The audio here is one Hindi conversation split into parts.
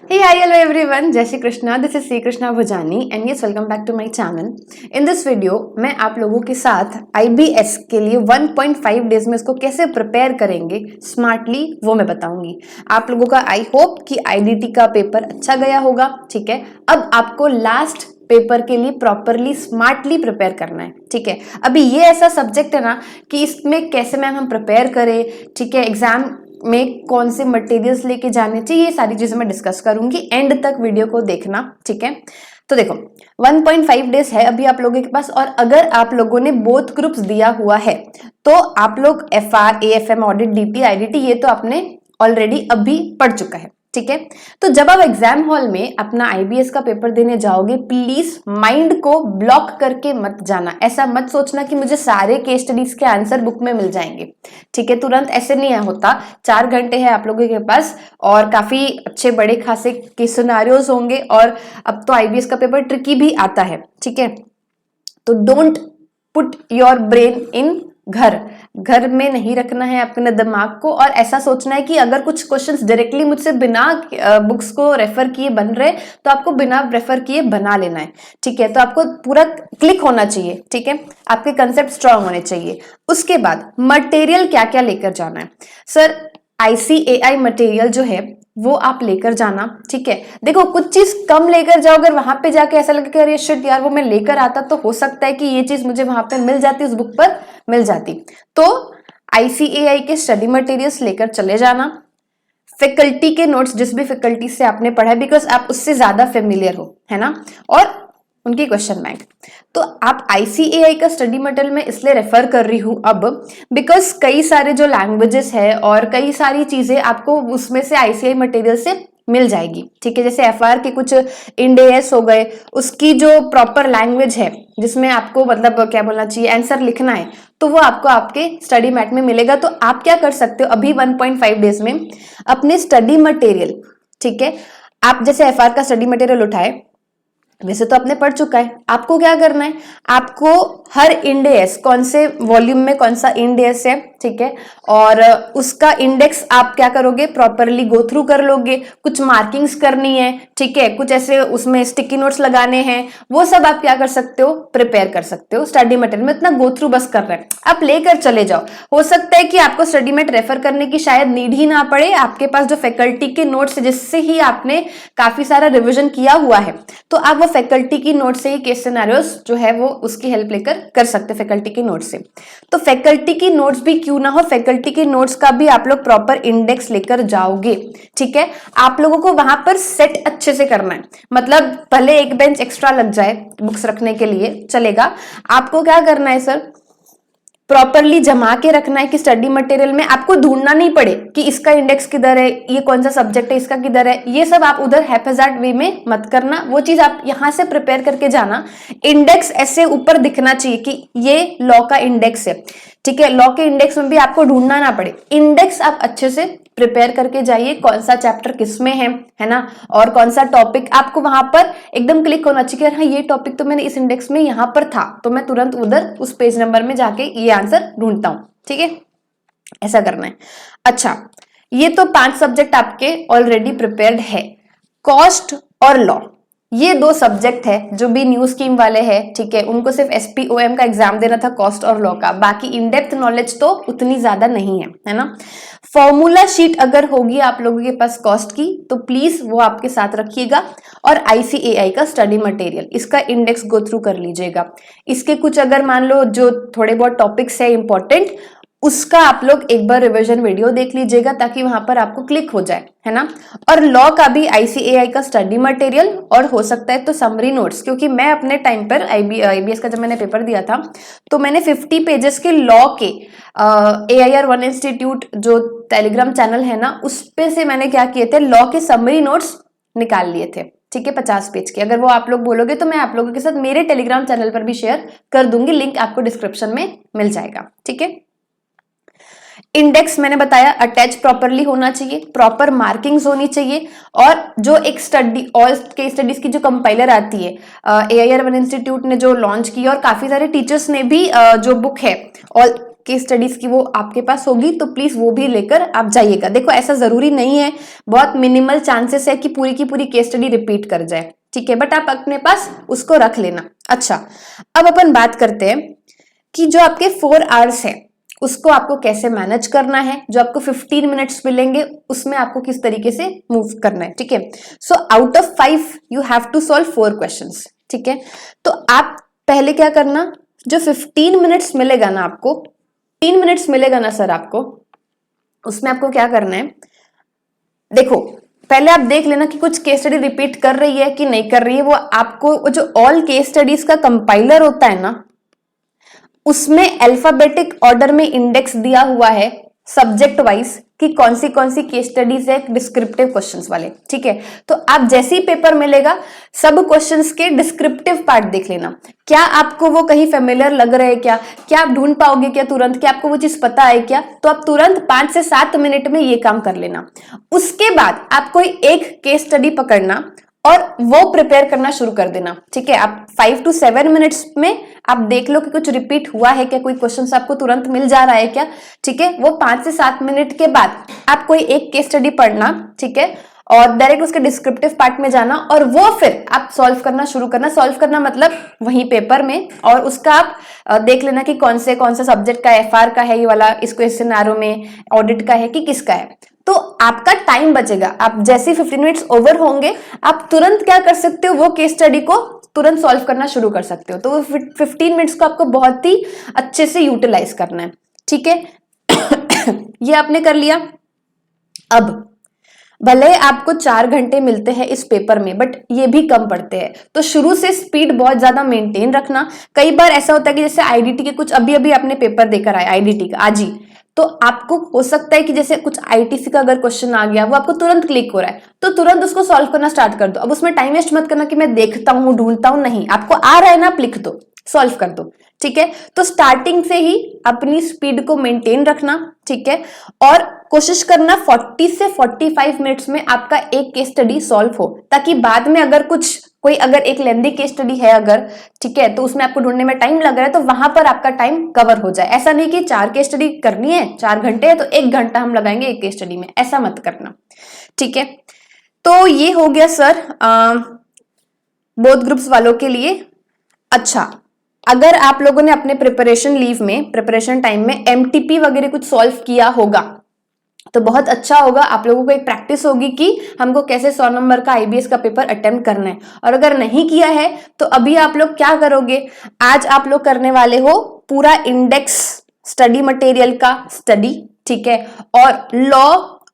Hey, hi, hello everyone. Jai Shri Krishna. This is Sri Krishna Bhujani and yes, welcome back to my channel. In this video, मैं आप लोगों के साथ IBS के लिए 1.5 डेज में इसको कैसे प्रिपेयर करेंगे स्मार्टली वो मैं बताऊंगी. आप लोगों का आई होप कि IDT का पेपर अच्छा गया होगा. ठीक है, अब आपको लास्ट पेपर के लिए प्रॉपरली स्मार्टली प्रिपेयर करना है. ठीक है, अभी ये ऐसा सब्जेक्ट है ना कि इसमें कैसे मैम हम प्रिपेयर करें. ठीक है, एग्जाम में कौन से मटेरियल्स लेके जाने चाहिए, ये सारी चीजें मैं डिस्कस करूंगी. एंड तक वीडियो को देखना. ठीक है, तो देखो 1.5 डेज है अभी आप लोगों के पास. और अगर आप लोगों ने बोथ ग्रुप्स दिया हुआ है तो आप लोग FR, AFM, audit, DT, IDT ये तो आपने ऑलरेडी अभी पढ़ चुका है. ठीक है, तो जब आप एग्जाम हॉल में अपना IBS का पेपर देने जाओगे, प्लीज माइंड को ब्लॉक करके मत जाना. ऐसा मत सोचना कि मुझे सारे केस स्टडीज के आंसर बुक में मिल जाएंगे. ठीक है, तुरंत ऐसे नहीं होता. 4 घंटे है आप लोगों के पास और काफी अच्छे बड़े खासे केस सिनेरियोज होंगे. और अब तो IBS का पेपर ट्रिकी भी आता है. ठीक है, तो don't put your brain in घर में नहीं रखना है अपने दिमाग को. और ऐसा सोचना है कि अगर कुछ क्वेश्चंस डायरेक्टली मुझसे बिना बुक्स को रेफर किए बन रहे तो आपको बिना रेफर किए बना लेना है. ठीक है, तो आपको पूरा क्लिक होना चाहिए. ठीक है, आपके कंसेप्ट स्ट्रांग होने चाहिए. उसके बाद मटेरियल क्या क्या लेकर जाना है. सर ICAI मटेरियल जो है वो आप लेकर जाना. ठीक है, देखो कुछ चीज कम लेकर जाओ. अगर वहां पे जाके ऐसा लगेगा अरे शिट यार वो मैं लेकर आता तो हो सकता है कि ये चीज मुझे वहां पे मिल जाती, उस बुक पर मिल जाती. तो ICAI के स्टडी मटेरियल्स लेकर चले जाना. फैकल्टी के नोट्स जिस भी फैकल्टी से आपने पढ़ा है, बिकॉज आप उससे ज्यादा फेमिलियर हो, है ना, और उनकी क्वेश्चन बैंक. तो आप ICAI का स्टडी मटेरियल में इसलिए रेफर कर रही हूं अब बिकॉज कई सारे जो लैंग्वेजेस है और कई सारी चीजें आपको उसमें से ICAI मटेरियल से मिल जाएगी. ठीक है, जैसे FR के कुछ इंडेस हो गए, उसकी जो प्रॉपर लैंग्वेज है जिसमें आपको मतलब क्या बोलना चाहिए आंसर लिखना है, तो वो आपको आपके स्टडी मैट में मिलेगा. तो आप क्या कर सकते हो अभी 1.5 डेज में अपने स्टडी मटेरियल. ठीक है, आप जैसे FR का स्टडी मटेरियल उठाए, वैसे तो आपने पढ़ चुका है. आपको क्या करना है, आपको हर इंडेस कौन से वॉल्यूम में कौन सा इंडेस है, ठीक है, और उसका इंडेक्स आप क्या करोगे प्रॉपरली गो थ्रू कर लोगे. कुछ मार्किंग्स करनी है, ठीक है, कुछ ऐसे उसमें स्टिकी नोट्स लगाने हैं, वो सब आप क्या कर सकते हो प्रिपेयर कर सकते हो. स्टडी मटेरियल में इतना गो थ्रू बस कर रहे हैं, आप लेकर चले जाओ. हो सकता है कि आपको स्टडी मेट रेफर करने की शायद नीड ही ना पड़े. आपके पास जो फैकल्टी के नोट्स जिससे ही आपने काफी सारा रिविजन किया हुआ है, तो आप वो फैकल्टी की नोट से ही केस सिनेरियोस जो है वो उसकी हेल्प लेकर कर सकते फैकल्टी की नोट से. तो फैकल्टी की नोट्स भी क्यों ना हो, फैकल्टी के नोट्स का भी आप लोग प्रॉपर इंडेक्स लेकर जाओगे. ठीक है, आप लोगों को वहां पर सेट अच्छे से करना है. मतलब पहले एक बेंच एक्स्ट्रा लग जाए बुक्स रखने के लिए चलेगा. आपको क्या करना है सर, प्रॉपरली जमा के रखना है कि स्टडी मटेरियल में आपको ढूंढना नहीं पड़े कि इसका इंडेक्स किधर है, ये कौन सा सब्जेक्ट है, इसका किधर है. ये सब आप उधर हैफेजार्ड वे में मत करना. वो चीज आप यहां से प्रिपेयर करके जाना. इंडेक्स ऐसे ऊपर दिखना चाहिए कि ये लॉ का इंडेक्स है. ठीक है, लॉ के इंडेक्स में भी आपको ढूंढना ना पड़े. इंडेक्स आप अच्छे से प्रिपेयर करके जाइए, कौन सा चैप्टर किसमें है ना, और कौन सा टॉपिक आपको वहां पर एकदम क्लिक होना चाहिए कि हाँ ये टॉपिक तो मैंने इस इंडेक्स में यहां पर था, तो मैं तुरंत उधर उस पेज नंबर में जाके ये आंसर ढूंढता हूं. ठीक है, ऐसा करना है. अच्छा, ये तो 5 सब्जेक्ट आपके ऑलरेडी प्रिपेयर्ड है. कॉस्ट और लॉ ये 2 सब्जेक्ट है जो भी न्यू स्कीम वाले हैं. ठीक है, उनको सिर्फ SPOM का एग्जाम देना था कॉस्ट और लॉ का. बाकी इन डेप्थ नॉलेज तो उतनी ज्यादा नहीं है ना. फॉर्मूला शीट अगर होगी आप लोगों के पास कॉस्ट की तो प्लीज वो आपके साथ रखिएगा. और ICAI का स्टडी मटेरियल इसका इंडेक्स गो थ्रू कर लीजिएगा. इसके कुछ अगर मान लो जो थोड़े बहुत टॉपिक्स है इंपॉर्टेंट, उसका आप लोग एक बार रिवीजन वीडियो देख लीजिएगा ताकि वहां पर आपको क्लिक हो जाए, है ना. और लॉ का भी ICAI का स्टडी मटेरियल और हो सकता है तो समरी नोट्स, क्योंकि मैं अपने टाइम पर IBS का जब मैंने पेपर दिया था तो मैंने 50 पेजेस के लॉ के AIR1 इंस्टीट्यूट जो टेलीग्राम चैनल है ना, उस पे से मैंने क्या किए थे, लॉ के समरी नोट्स निकाल लिए थे. ठीक है, 50 पेज के. अगर वो आप लोग बोलोगे तो मैं आप लोगों के साथ मेरे टेलीग्राम चैनल पर भी शेयर कर दूंगी, लिंक आपको डिस्क्रिप्शन में मिल जाएगा. ठीक है, इंडेक्स मैंने बताया अटैच प्रॉपरली होना चाहिए, प्रॉपर मार्किंग्स होनी चाहिए. और जो एक स्टडी ऑल केस स्टडीज की जो कंपाइलर आती है AIR1 इंस्टीट्यूट ने जो लॉन्च की, और काफी सारे टीचर्स ने भी जो बुक है ऑल केस स्टडीज की वो आपके पास होगी तो प्लीज वो भी लेकर आप जाइएगा। देखो ऐसा जरूरी नहीं है, बहुत मिनिमल चांसेस है कि पूरी की पूरी केस स्टडी रिपीट कर जाए, ठीक है, बट आप अपने पास उसको रख लेना। अच्छा, अब अपन बात करते हैं कि जो आपके 4 आवर्स है उसको आपको कैसे मैनेज करना है, जो आपको 15 मिनट्स मिलेंगे उसमें आपको किस तरीके से मूव करना है, ठीक है। So out of 5 you have to solve 4 questions, ठीक है। तो आप पहले क्या करना, जो 15 मिनट्स मिलेगा ना आपको, 3 मिनट्स मिलेगा ना सर आपको, उसमें आपको क्या करना है, देखो पहले आप देख लेना कि कुछ केस स्टडी रिपीट कर रही है कि नहीं कर रही है। वो आपको वो जो ऑल केस स्टडीज का कंपाइलर होता है ना, उसमें अल्फाबेटिक ऑर्डर में इंडेक्स दिया हुआ है सब्जेक्ट वाइज कि कौन सी केस स्टडीज है डिस्क्रिप्टिव क्वेश्चंस वाले, ठीक है। तो आप जैसे ही पेपर मिलेगा सब क्वेश्चंस के डिस्क्रिप्टिव पार्ट देख लेना, क्या आपको वो कहीं फेमिलियर लग रहे हैं, क्या आप ढूंढ पाओगे क्या तुरंत, क्या आपको वो चीज पता है क्या, तो आप तुरंत 5 से 7 मिनट में ये काम कर लेना। उसके बाद आप कोई एक केस स्टडी पकड़ना और वो प्रिपेयर करना शुरू कर देना, ठीक है। आप 5 to 7 मिनट्स में आप देख लो कि कुछ रिपीट हुआ है क्या, कोई क्वेश्चन आपको तुरंत मिल जा रहा है क्या, ठीक है। वो 5 से 7 मिनट के बाद आप कोई एक केस स्टडी पढ़ना, ठीक है, और डायरेक्ट उसके डिस्क्रिप्टिव पार्ट में जाना और वो फिर आप सॉल्व करना शुरू करना। सॉल्व करना मतलब वहीं पेपर में, और उसका आप देख लेना कि कौन से सब्जेक्ट का, एफआर का है ये वाला, इसको इस सिनेरियो में ऑडिट का है कि किसका है। तो आपका टाइम बचेगा। आप जैसे 15 मिनट्स ओवर होंगे आप तुरंत क्या कर सकते हो, वो केस स्टडी को तुरंत सॉल्व करना शुरू कर सकते हो। तो वो 15 मिनट्स को आपको बहुत ही अच्छे से यूटिलाइज करना है, ठीक है। ये आपने कर लिया। अब भले आपको 4 घंटे मिलते हैं इस पेपर में, बट ये भी कम पड़ते हैं, तो शुरू से स्पीड बहुत ज्यादा मेंटेन रखना। कई बार ऐसा होता है कि जैसे आईडीटी के कुछ अभी आपने पेपर देकर आए आईडीटी का आज ही, तो आपको हो सकता है कि जैसे कुछ आईटीसी का अगर क्वेश्चन आ गया वो आपको तुरंत क्लिक हो रहा है, तो तुरंत उसको सॉल्व करना स्टार्ट कर दो। अब उसमें टाइम वेस्ट मत करना कि मैं देखता हूं ढूंढता हूं, नहीं, आपको आ रहा है ना, आप लिख दो, सॉल्व कर दो, ठीक है। तो स्टार्टिंग से ही अपनी स्पीड को मेंटेन रखना, ठीक है, और कोशिश करना 40 से 45 मिनट्स में आपका एक केस स्टडी सॉल्व हो, ताकि बाद में अगर कोई अगर एक लेंदी केस स्टडी है अगर, ठीक है, तो उसमें आपको ढूंढने में टाइम लग रहा है तो वहां पर आपका टाइम कवर हो जाए। ऐसा नहीं कि 4 केस स्टडी करनी है, 4 घंटे है तो 1 घंटा हम लगाएंगे एक केस स्टडी में, ऐसा मत करना, ठीक है। तो ये हो गया सर बोथ ग्रुप्स वालों के लिए। अच्छा, अगर आप लोगों ने अपने प्रिपरेशन टाइम में एमटीपी वगैरह कुछ सॉल्व किया होगा तो बहुत अच्छा होगा, आप लोगों को एक प्रैक्टिस होगी कि हमको कैसे 100 नंबर का आईबीएस का पेपर अटेम्प्ट करना है। और अगर नहीं किया है तो अभी आप लोग क्या करोगे, आज आप लोग करने वाले हो पूरा इंडेक्स स्टडी मटेरियल का स्टडी, ठीक है, और लॉ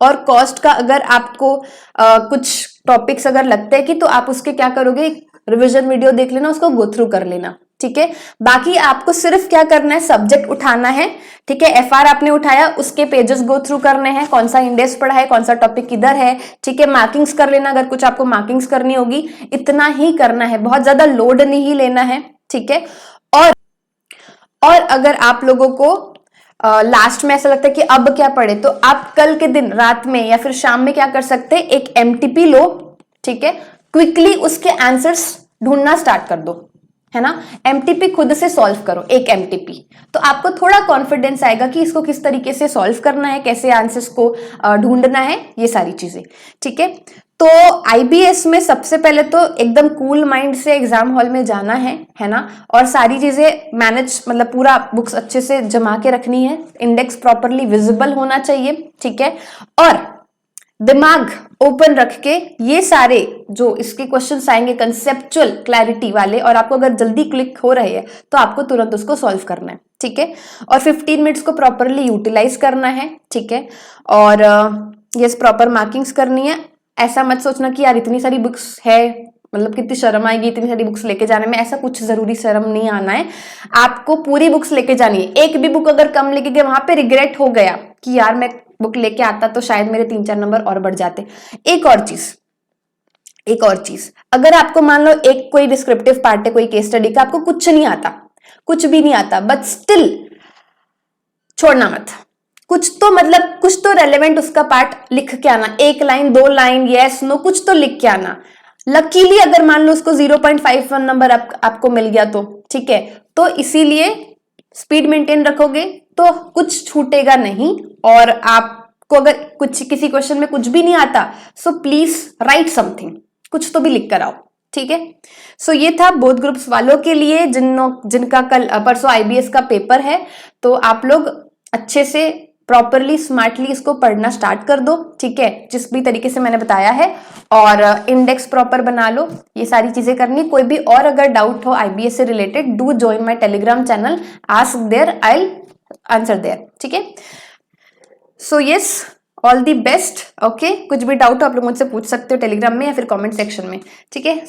और कॉस्ट का अगर आपको कुछ टॉपिक्स अगर लगते हैं कि, तो आप उसके क्या करोगे, रिवीजन वीडियो देख लेना, उसको गो थ्रू कर लेना, ठीक है। बाकी आपको सिर्फ क्या करना है, सब्जेक्ट उठाना है, ठीक है। एफआर आपने उठाया, उसके पेजेस गो थ्रू करने हैं, कौन सा इंडेक्स पढ़ा है, कौन सा टॉपिक किधर है, ठीक है। मार्किंग्स कर लेना, अगर कुछ आपको मार्किंग्स करनी होगी, इतना ही करना है, बहुत ज्यादा लोड नहीं लेना है, ठीक है। और अगर आप लोगों को लास्ट में ऐसा लगता है कि अब क्या पढ़े, तो आप कल के दिन रात में या फिर शाम में क्या कर सकते हैं, एक एमटीपी लो, ठीक है, क्विकली उसके आंसर्स ढूंढना स्टार्ट कर दो, है ना। एमटीपी खुद से सॉल्व करो, एक एमटीपी, तो आपको थोड़ा कॉन्फिडेंस आएगा कि इसको किस तरीके से सॉल्व करना है, कैसे आंसर्स को ढूंढना है, ये सारी चीजें, ठीक है। तो आईबीएस में सबसे पहले तो एकदम कूल माइंड से एग्जाम हॉल में जाना है ना, और सारी चीजें मैनेज, मतलब पूरा बुक्स अच्छे से जमा के रखनी है, इंडेक्स प्रॉपरली विजिबल होना चाहिए, ठीक है, और दिमाग ओपन रख के ये सारे जो इसके क्वेश्चंस आएंगे कंसेप्चुअल क्लैरिटी वाले, और आपको अगर जल्दी क्लिक हो रहे हैं तो आपको तुरंत उसको सॉल्व करना है, ठीक है। और 15 मिनट्स को प्रॉपरली यूटिलाइज करना है, ठीक है, और यस प्रॉपर मार्किंग्स करनी है। ऐसा मत सोचना कि यार इतनी सारी बुक्स है, मतलब कितनी शर्म आएगी इतनी सारी बुक्स लेके जाने में, ऐसा कुछ जरूरी शर्म नहीं आना है, आपको पूरी बुक्स लेके जानी है। एक भी बुक अगर कम लेके गए, वहां पे रिग्रेट हो गया कि यार मैं बुक लेके आता तो शायद मेरे 3-4 नंबर और बढ़ जाते। एक और चीज, अगर आपको मान लो एक कोई डिस्क्रिप्टिव पार्ट है कोई केस स्टडी का, आपको कुछ नहीं आता, कुछ भी नहीं आता, बट स्टिल छोड़ना मत, कुछ तो रेलेवेंट उसका पार्ट लिख के आना, 1 लाइन 2 लाइन, यस नो, कुछ तो लिख के आना। लकीली अगर मान लो उसको 0.51 नंबर आपको मिल गया तो ठीक है, तो इसीलिए स्पीड मेंटेन रखोगे, तो कुछ छूटेगा नहीं। और आपको अगर किसी क्वेश्चन में कुछ भी नहीं आता, सो प्लीज राइट समथिंग, कुछ तो भी लिख कर आओ, ठीक है। सो ये था बोथ ग्रुप्स वालों के लिए जिनका कल परसों IBS का पेपर है। तो आप लोग अच्छे से प्रॉपरली स्मार्टली इसको पढ़ना स्टार्ट कर दो, ठीक है, जिस भी तरीके से मैंने बताया है। और इंडेक्स प्रॉपर बना लो, ये सारी चीजें करनी। कोई भी और अगर डाउट हो IBS से related, do join my Telegram channel, ask there, I will answer there, ठीक है। So yes, all the best. Okay, कुछ भी डाउट हो आप लोग मुझसे पूछ सकते हो टेलीग्राम में या फिर कमेंट सेक्शन में, ठीक है।